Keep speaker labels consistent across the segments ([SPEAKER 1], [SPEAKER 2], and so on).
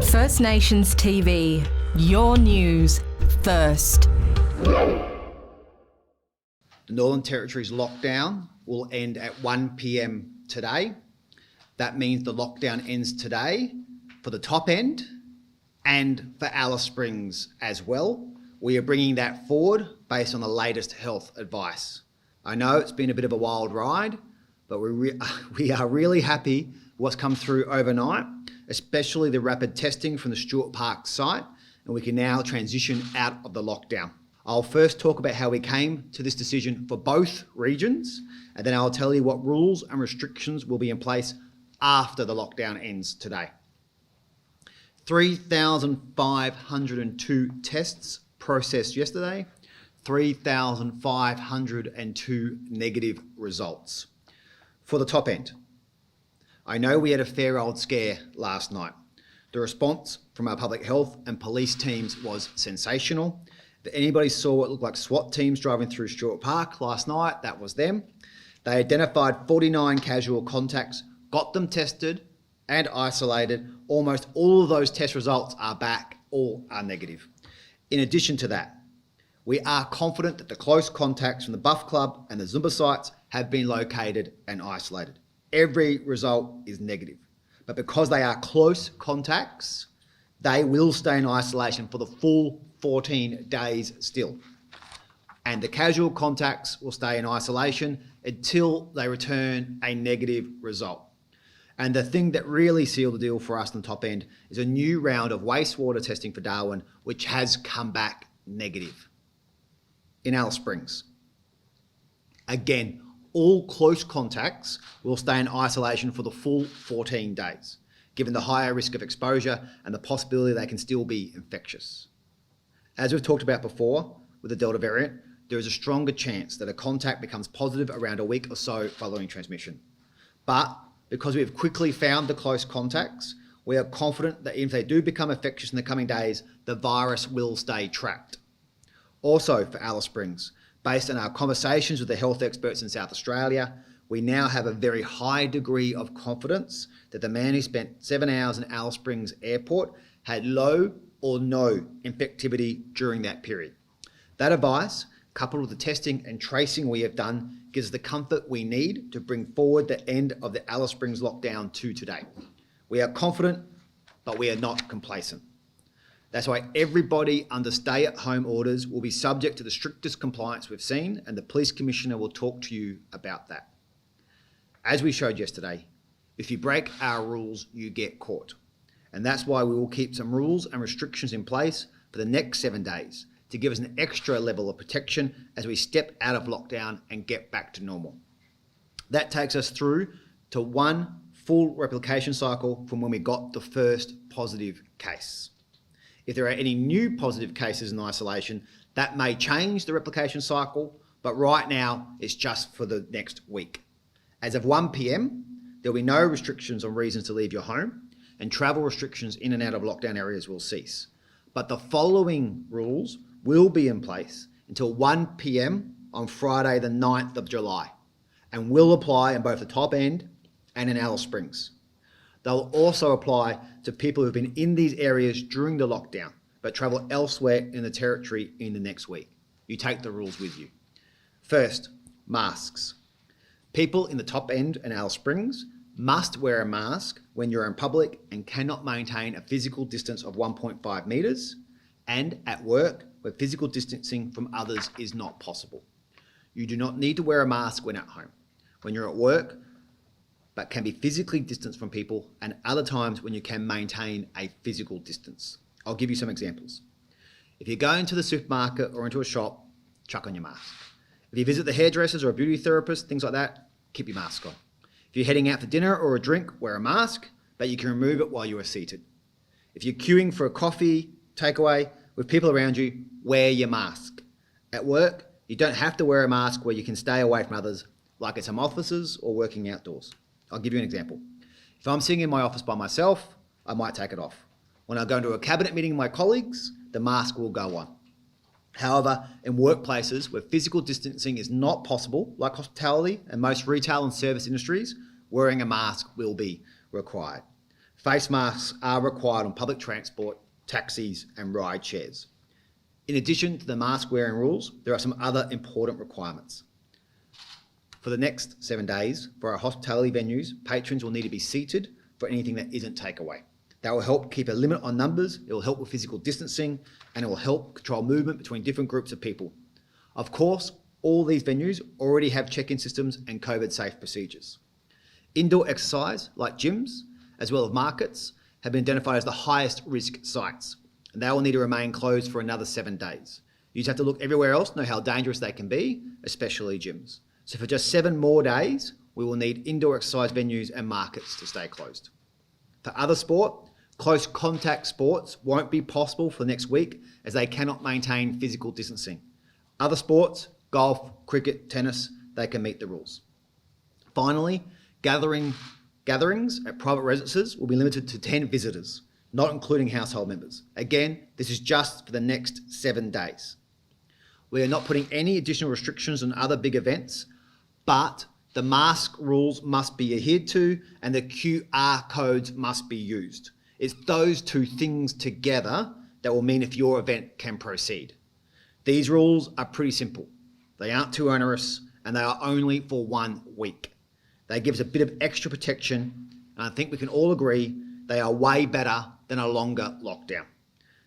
[SPEAKER 1] First Nations TV, your news first.
[SPEAKER 2] The Northern Territory's lockdown will end at 1 p.m. today. That means the lockdown ends today for the top end and for Alice Springs as well. We are bringing that forward based on the latest health advice. I know it's been a bit of a wild ride, but we are really happy with what's come through overnight, especially the rapid testing from the Stuart Park site, and we can now transition out of the lockdown. I'll first talk about how we came to this decision for both regions, and then I'll tell you what rules and restrictions will be in place after the lockdown ends today. 3,502 tests processed yesterday, 3,502 negative results. For the top end, I know we had a fair old scare last night. The response from our public health and police teams was sensational. If anybody saw what looked like SWAT teams driving through Stuart Park last night, that was them. They identified 49 casual contacts, got them tested and isolated. Almost all of those test results are back, all are negative. In addition to that, we are confident that the close contacts from the Buff Club and the Zumba sites have been located and isolated. Every result is negative, but because they are close contacts, they will stay in isolation for the full 14 days still. And the casual contacts will stay in isolation until they return a negative result. And the thing that really sealed the deal for us on the top end is a new round of wastewater testing for Darwin, which has come back negative. In Alice Springs, again, all close contacts will stay in isolation for the full 14 days, given the higher risk of exposure and the possibility they can still be infectious. As we've talked about before with the Delta variant, there is a stronger chance that a contact becomes positive around a week or so following transmission. But because we have quickly found the close contacts, we are confident that if they do become infectious in the coming days, the virus will stay trapped. Also for Alice Springs, based on our conversations with the health experts in South Australia, we now have a very high degree of confidence that the man who spent 7 hours in Alice Springs Airport had low or no infectivity during that period. That advice, coupled with the testing and tracing we have done, gives the comfort we need to bring forward the end of the Alice Springs lockdown to today. We are confident, but we are not complacent. That's why everybody under stay-at-home orders will be subject to the strictest compliance we've seen, and the Police Commissioner will talk to you about that. As we showed yesterday, if you break our rules, you get caught. And that's why we will keep some rules and restrictions in place for the next 7 days to give us an extra level of protection as we step out of lockdown and get back to normal. That takes us through to one full replication cycle from when we got the first positive case. If there are any new positive cases in isolation, that may change the replication cycle, but right now it's just for the next week. As of 1 p.m, there'll be no restrictions on reasons to leave your home, and travel restrictions in and out of lockdown areas will cease. But the following rules will be in place until 1 p.m. on Friday the 9th of July, and will apply in both the top end and in Alice Springs. They'll also apply to people who've been in these areas during the lockdown, but travel elsewhere in the Territory in the next week. You take the rules with you. First, masks. People in the top end and Alice Springs must wear a mask when you're in public and cannot maintain a physical distance of 1.5 metres, and at work where physical distancing from others is not possible. You do not need to wear a mask when at home. When you're at work, but can be physically distanced from people, and other times when you can maintain a physical distance. I'll give you some examples. If you go into the supermarket or into a shop, chuck on your mask. If you visit the hairdressers or a beauty therapist, things like that, keep your mask on. If you're heading out for dinner or a drink, wear a mask, but you can remove it while you are seated. If you're queuing for a coffee, takeaway, with people around you, wear your mask. At work, you don't have to wear a mask where you can stay away from others, like at some offices or working outdoors. I'll give you an example. If I'm sitting in my office by myself, I might take it off. When I go into a cabinet meeting with my colleagues, the mask will go on. However, in workplaces where physical distancing is not possible, like hospitality and most retail and service industries, wearing a mask will be required. Face masks are required on public transport, taxis and ride shares. In addition to the mask wearing rules, there are some other important requirements. For the next 7 days, for our hospitality venues, patrons will need to be seated for anything that isn't takeaway. That will help keep a limit on numbers, it will help with physical distancing, and it will help control movement between different groups of people. Of course, all these venues already have check-in systems and COVID-safe procedures. Indoor exercise, like gyms, as well as markets, have been identified as the highest risk sites, and they will need to remain closed for another 7 days. You just have to look everywhere else to know how dangerous they can be, especially gyms. So for just 7 more days, we will need indoor exercise venues and markets to stay closed. For other sport, close contact sports won't be possible for the next week as they cannot maintain physical distancing. Other sports, golf, cricket, tennis, they can meet the rules. Finally, gatherings at private residences will be limited to 10 visitors, not including household members. Again, this is just for the next 7 days. We are not putting any additional restrictions on other big events, but the mask rules must be adhered to and the QR codes must be used. It's those two things together that will mean if your event can proceed. These rules are pretty simple. They aren't too onerous and they are only for 1 week. They give us a bit of extra protection and I think we can all agree they are way better than a longer lockdown.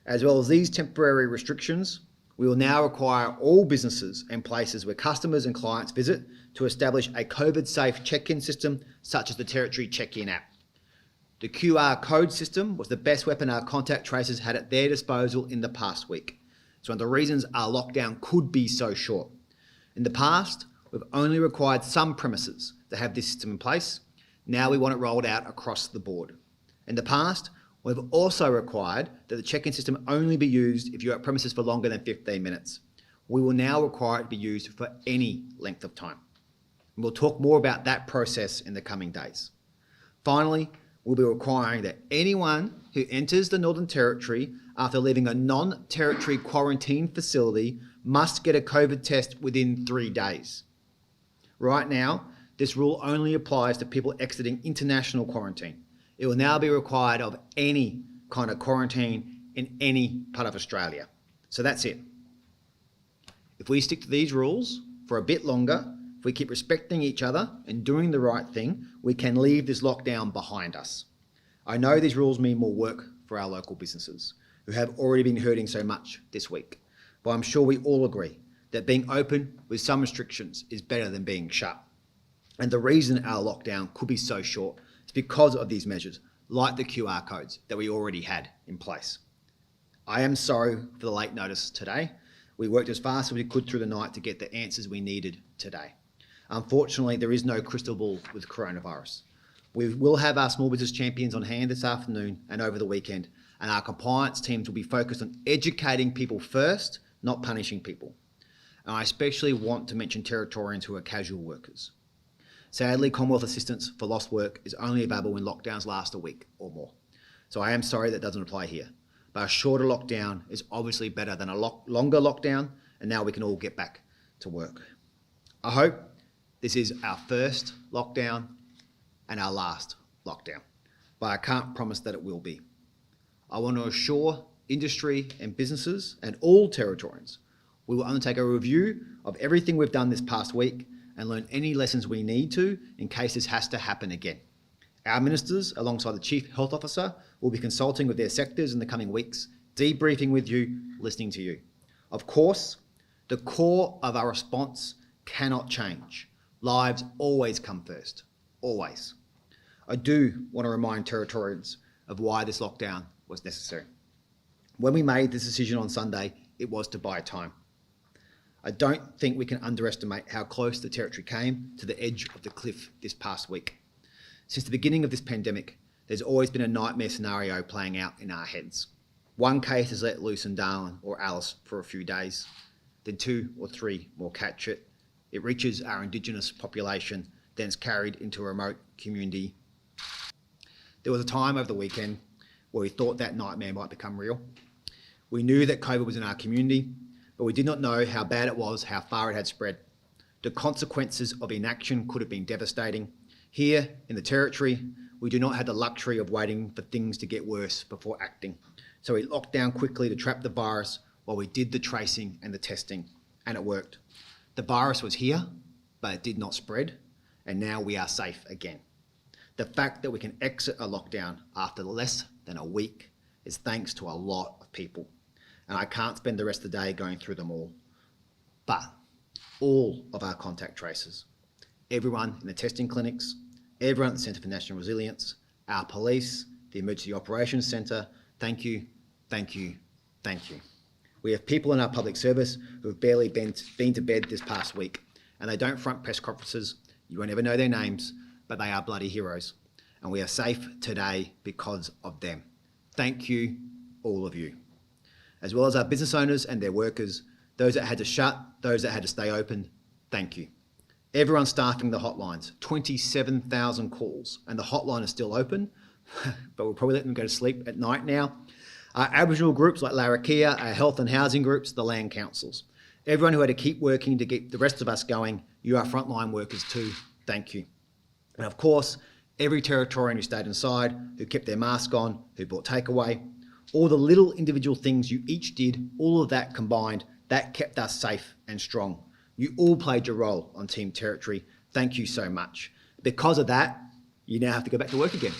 [SPEAKER 2] As well as these temporary restrictions, we will now require all businesses and places where customers and clients visit to establish a COVID-safe check-in system such as the Territory Check-In app. The QR code system was the best weapon our contact tracers had at their disposal in the past week. It's one of the reasons our lockdown could be so short. In the past, we've only required some premises to have this system in place. Now we want it rolled out across the board. In the past, we've also required that the check-in system only be used if you're at premises for longer than 15 minutes. We will now require it to be used for any length of time. And we'll talk more about that process in the coming days. Finally, we'll be requiring that anyone who enters the Northern Territory after leaving a non-territory quarantine facility must get a COVID test within 3 days. Right now, this rule only applies to people exiting international quarantine. It will now be required of any kind of quarantine in any part of Australia. So that's it. If we stick to these rules for a bit longer, if we keep respecting each other and doing the right thing, we can leave this lockdown behind us. I know these rules mean more work for our local businesses who have already been hurting so much this week, but I'm sure we all agree that being open with some restrictions is better than being shut. And the reason our lockdown could be so short is because of these measures, like the QR codes that we already had in place. I am sorry for the late notice today. We worked as fast as we could through the night to get the answers we needed today. Unfortunately, there is no crystal ball with coronavirus. We will have our small business champions on hand this afternoon and over the weekend, and our compliance teams will be focused on educating people first, not punishing people. And I especially want to mention Territorians who are casual workers. Sadly, Commonwealth assistance for lost work is only available when lockdowns last a week or more. So I am sorry that doesn't apply here. But a shorter lockdown is obviously better than a longer lockdown, and now we can all get back to work. I hope this is our first lockdown and our last lockdown, but I can't promise that it will be. I want to assure industry and businesses and all Territorians we will undertake a review of everything we've done this past week and learn any lessons we need to in case this has to happen again. Our ministers, alongside the Chief Health Officer, will be consulting with their sectors in the coming weeks, debriefing with you, listening to you. Of course, the core of our response cannot change. Lives always come first, always. I do want to remind Territorians of why this lockdown was necessary. When we made this decision on Sunday, it was to buy time. I don't think we can underestimate how close the Territory came to the edge of the cliff this past week. Since the beginning of this pandemic, there's always been a nightmare scenario playing out in our heads. One case is let loose in Darwin or Alice for a few days, then 2 or 3 more catch it. It reaches our Indigenous population, then it's carried into a remote community. There was a time over the weekend where we thought that nightmare might become real. We knew that COVID was in our community, but we did not know how bad it was, how far it had spread. The consequences of inaction could have been devastating. Here in the Territory, we do not have the luxury of waiting for things to get worse before acting. So we locked down quickly to trap the virus while we did the tracing and the testing, and it worked. The virus was here, but it did not spread, and now we are safe again. The fact that we can exit a lockdown after less than a week is thanks to a lot of people, and I can't spend the rest of the day going through them all. But all of our contact tracers, everyone in the testing clinics, everyone at the Centre for National Resilience, our police, the Emergency Operations Centre, thank you, thank you, thank you. We have people in our public service who have barely been to bed this past week, and they don't front press conferences. You won't ever know their names, but they are bloody heroes. And we are safe today because of them. Thank you, all of you. As well as our business owners and their workers, those that had to shut, those that had to stay open, thank you. Everyone staffing the hotlines, 27,000 calls, and the hotline is still open, but we'll probably let them go to sleep at night now. Our Aboriginal groups like Larrakia, our health and housing groups, the land councils. Everyone who had to keep working to keep the rest of us going, you are frontline workers too, thank you. And of course, every Territorian who stayed inside, who kept their mask on, who bought takeaway, all the little individual things you each did, all of that combined, that kept us safe and strong. You all played your role on Team Territory. Thank you so much. Because of that, you now have to go back to work again.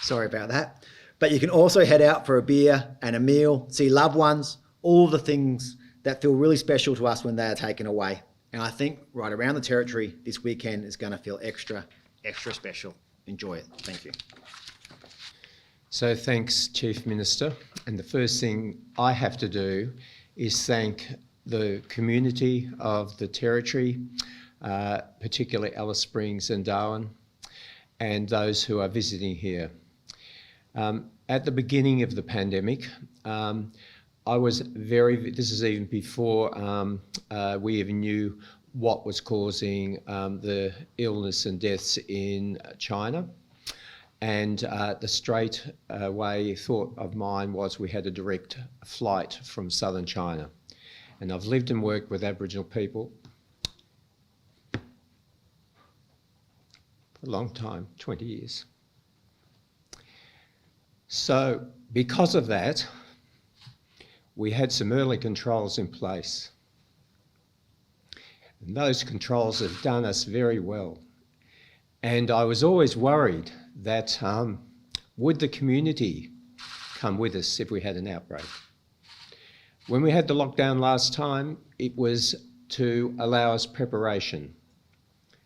[SPEAKER 2] Sorry about that. But you can also head out for a beer and a meal, see loved ones, all the things that feel really special to us when they are taken away. And I think right around the Territory this weekend is going to feel extra special. Enjoy it. Thank you.
[SPEAKER 3] So thanks, Chief Minister. And the first thing I have to do is thank the community of the Territory, particularly Alice Springs and Darwin, and those who are visiting here. At the beginning of the pandemic, I was this is even before we even knew what was causing the illness and deaths in China. And the straight away thought of mine was we had a direct flight from southern China. And I've lived and worked with Aboriginal people for a long time, 20 years. So because of that, we had some early controls in place. And those controls have done us very well. And I was always worried that would the community come with us if we had an outbreak? When we had the lockdown last time, it was to allow us preparation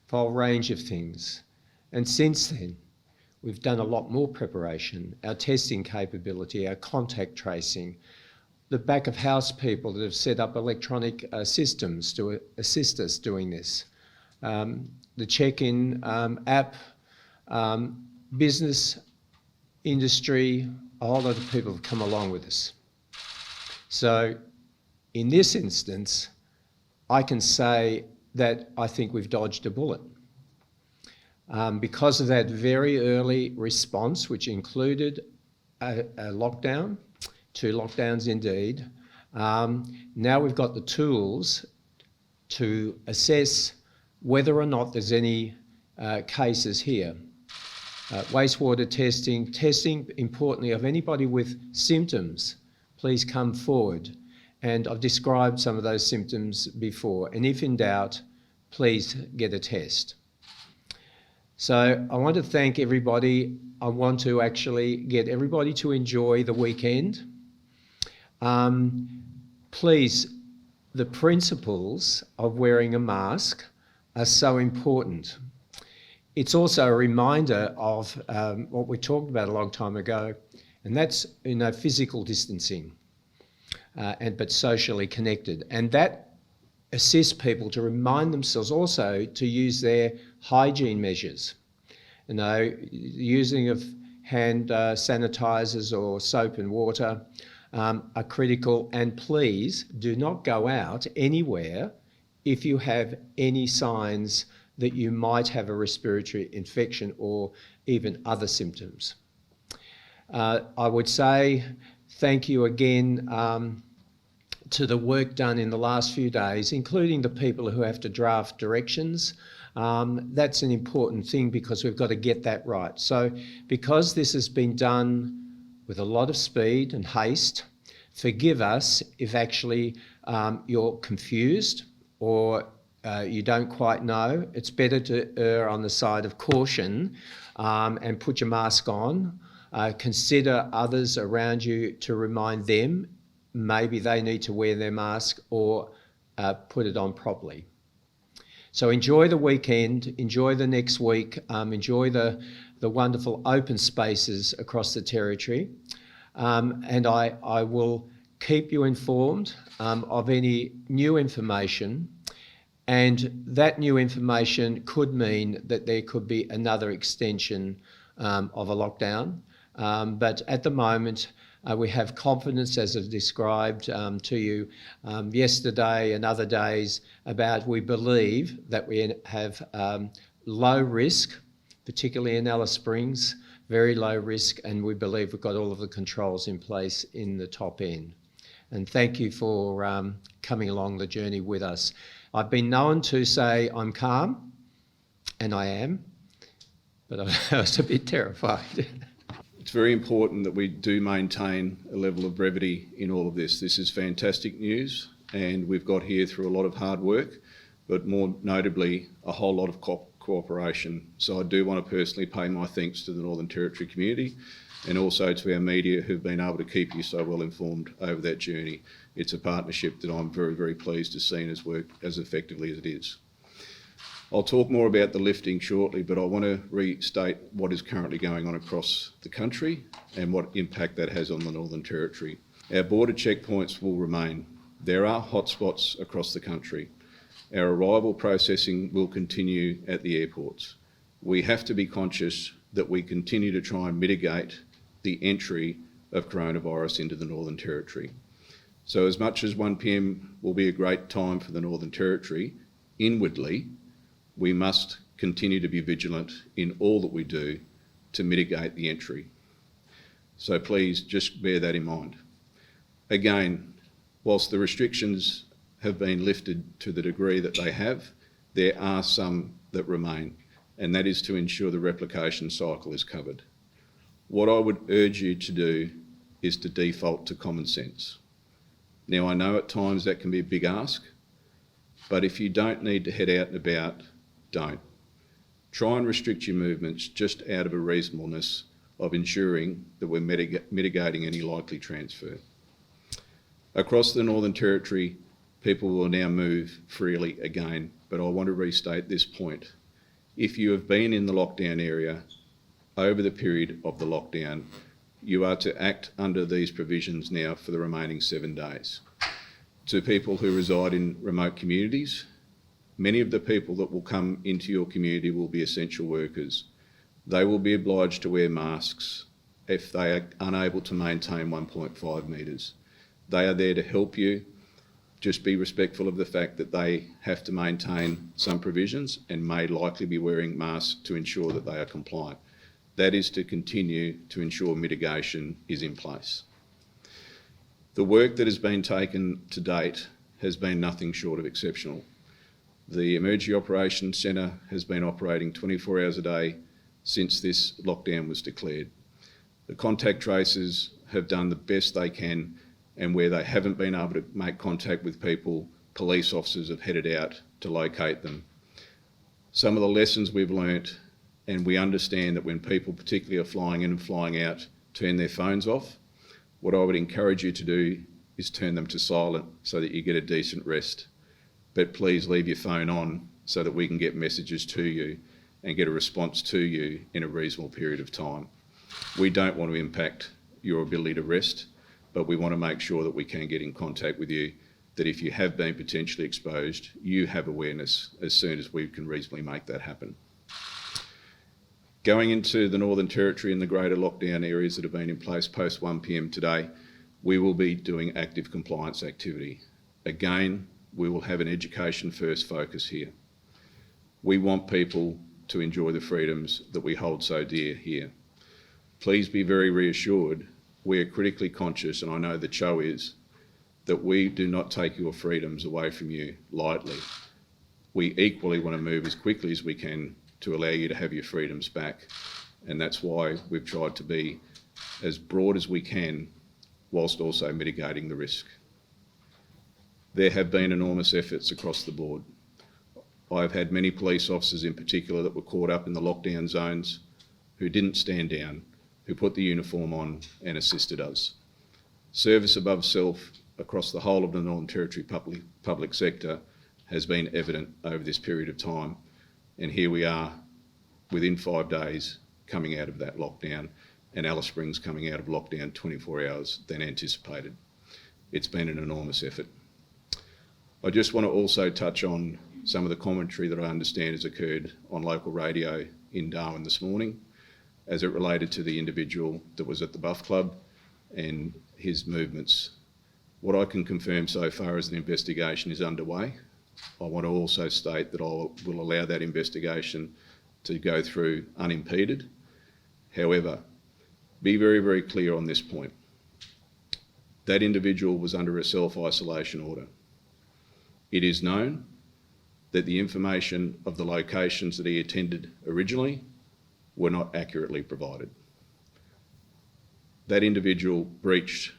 [SPEAKER 3] for a whole range of things. And since then, we've done a lot more preparation, our testing capability, our contact tracing, the back of house people that have set up electronic systems to assist us doing this, the check-in app, business, industry, a whole lot of people have come along with us. So in this instance, I can say that I think we've dodged a bullet. Because of that very early response, which included a lockdown, 2 lockdowns indeed, now we've got the tools to assess whether or not there's any cases here. Wastewater testing importantly of anybody with symptoms, please come forward. And I've described some of those symptoms before. And if in doubt, please get a test. So I want to thank everybody. I want to actually get everybody to enjoy the weekend. Please, the principles of wearing a mask are so important. It's also a reminder of what we talked about a long time ago, and that's physical distancing, but socially connected. And that assists people to remind themselves also to use their hygiene measures. Using of hand sanitizers or soap and water are critical. And please do not go out anywhere if you have any signs that you might have a respiratory infection or even other symptoms. I would say thank you again to the work done in the last few days, including the people who have to draft directions That's an important thing because we've got to get that right. So because this has been done with a lot of speed and haste, forgive us if actually you're confused or you don't quite know. It's better to err on the side of caution and put your mask on. Consider others around you to remind them maybe they need to wear their mask or put it on properly. So enjoy the weekend, enjoy the next week, enjoy the wonderful open spaces across the Territory. And I will keep you informed of any new information, and that new information could mean that there could be another extension of a lockdown. But at the moment, we have confidence, as I've described to you yesterday and other days, about we believe that we have low risk, particularly in Alice Springs, very low risk, and we believe we've got all of the controls in place in the top end. And thank you for coming along the journey with us. I've been known to say I'm calm, and I am, but I was a bit terrified.
[SPEAKER 4] It's very important that we do maintain a level of brevity in all of this. This is fantastic news, and we've got here through a lot of hard work, but more notably, a whole lot of cooperation. So I do want to personally pay my thanks to the Northern Territory community and also to our media who've been able to keep you so well informed over that journey. It's a partnership that I'm very, very pleased to see and has worked as effectively as it is. I'll talk more about the lifting shortly, but I want to restate what is currently going on across the country and what impact that has on the Northern Territory. Our border checkpoints will remain. There are hotspots across the country. Our arrival processing will continue at the airports. We have to be conscious that we continue to try and mitigate the entry of coronavirus into the Northern Territory. So as much as 1 p.m. will be a great time for the Northern Territory, inwardly, we must continue to be vigilant in all that we do to mitigate the entry. So please just bear that in mind. Again, whilst the restrictions have been lifted to the degree that they have, there are some that remain, and that is to ensure the replication cycle is covered. What I would urge you to do is to default to common sense. Now, I know at times that can be a big ask, but if you don't need to head out and about, don't. Try and restrict your movements just out of a reasonableness of ensuring that we're mitigating any likely transfer. Across the Northern Territory, people will now move freely again, but I want to restate this point. If you have been in the lockdown area over the period of the lockdown, you are to act under these provisions now for the remaining 7 days. To people who reside in remote communities, many of the people that will come into your community will be essential workers. They will be obliged to wear masks if they are unable to maintain 1.5 metres. They are there to help you. Just be respectful of the fact that they have to maintain some provisions and may likely be wearing masks to ensure that they are compliant. That is to continue to ensure mitigation is in place. The work that has been taken to date has been nothing short of exceptional. The Emergency Operations Centre has been operating 24 hours a day since this lockdown was declared. The contact tracers have done the best they can, and where they haven't been able to make contact with people, police officers have headed out to locate them. Some of the lessons we've learnt, and we understand that when people particularly are flying in and flying out, turn their phones off, what I would encourage you to do is turn them to silent so that you get a decent rest. But please leave your phone on so that we can get messages to you and get a response to you in a reasonable period of time. We don't want to impact your ability to rest, but we want to make sure that we can get in contact with you, that if you have been potentially exposed, you have awareness as soon as we can reasonably make that happen. Going into the Northern Territory and the greater lockdown areas that have been in place post 1 p.m. today, we will be doing active compliance activity. Again, we will have an education first focus here. We want people to enjoy the freedoms that we hold so dear here. Please be very reassured, we are critically conscious, and I know the Cho is, that we do not take your freedoms away from you lightly. We equally want to move as quickly as we can to allow you to have your freedoms back. And that's why we've tried to be as broad as we can whilst also mitigating the risk. There have been enormous efforts across the board. I've had many police officers in particular that were caught up in the lockdown zones who didn't stand down, who put the uniform on and assisted us. Service above self across the whole of the Northern Territory public sector has been evident over this period of time. And here we are within 5 days coming out of that lockdown, and Alice Springs coming out of lockdown 24 hours than anticipated. It's been an enormous effort. I just want to also touch on some of the commentary that I understand has occurred on local radio in Darwin this morning as it related to the individual that was at the Buff Club and his movements. What I can confirm so far is an investigation is underway. I want to also state that I will allow that investigation to go through unimpeded. However, be very, very clear on this point. That individual was under a self-isolation order. It is known that the information of the locations that he attended originally were not accurately provided. That individual breached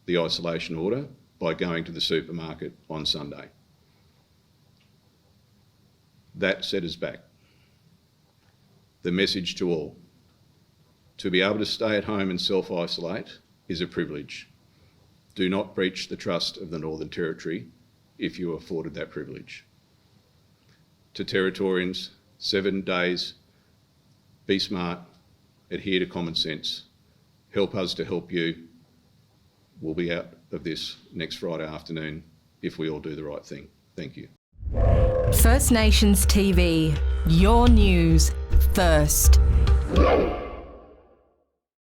[SPEAKER 4] the isolation order by going to the supermarket on Sunday. That set us back. The message to all: to be able to stay at home and self-isolate is a privilege. Do not breach the trust of the Northern Territory if you are afforded that privilege. To Territorians, 7 days, be smart, adhere to common sense, help us to help you. We'll be out of this next Friday afternoon if we all do the right thing. Thank you.
[SPEAKER 1] First Nations TV, your news first.